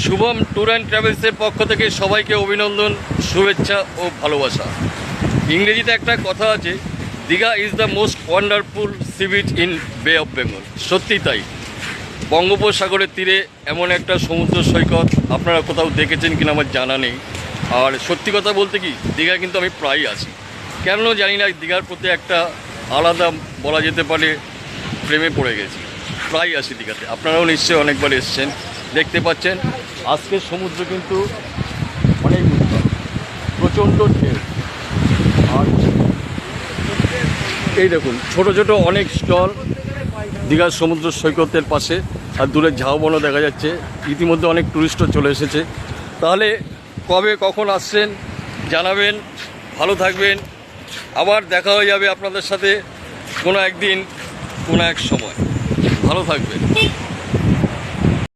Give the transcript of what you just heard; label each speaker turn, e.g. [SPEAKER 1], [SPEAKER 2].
[SPEAKER 1] Shubham tour and ট্রাভেলসের পক্ষ থেকে সবাইকে অভিনন্দন, শুভেচ্ছা ও ভালোবাসা। ইংরেজিতে একটা কথা আছে, Digha is the most wonderful sea beach in বে অফ বেঙ্গল। সত্যি তাই। বঙ্গোপসাগরের তীরে এমন একটা সমুদ্র সৈকত আপনারা কোথাও দেখেছেন কিনা আমার জানা নেই। আর সত্যি কথা বলতে কি, দীঘা কিন্তু আমি প্রায়ই আসি। কেন জানি না, দীঘার প্রতি একটা আলাদা বলা যেতে পারে প্রেমে পড়ে গেছি। প্রায় আসি দীঘাতে, আপনারাও নিশ্চয়ই অনেকবার এসছেন। দেখতে পাচ্ছেন আজকের সমুদ্র কিন্তু অনেক উত্তাল, প্রচণ্ড ঢেউ। আর এই দেখুন ছোট ছোট অনেক স্টল দীঘার সমুদ্র সৈকতের পাশে, আর দূরে ঝাউবনও দেখা যাচ্ছে। ইতিমধ্যে অনেক টুরিস্টও চলে এসেছে। তাহলে কবে কখন আসছেন জানাবেন। ভালো থাকবেন, আবার দেখা হয়ে যাবে আপনাদের সাথে কোনো একদিন কোনো এক সময়। ভালো থাকবেন।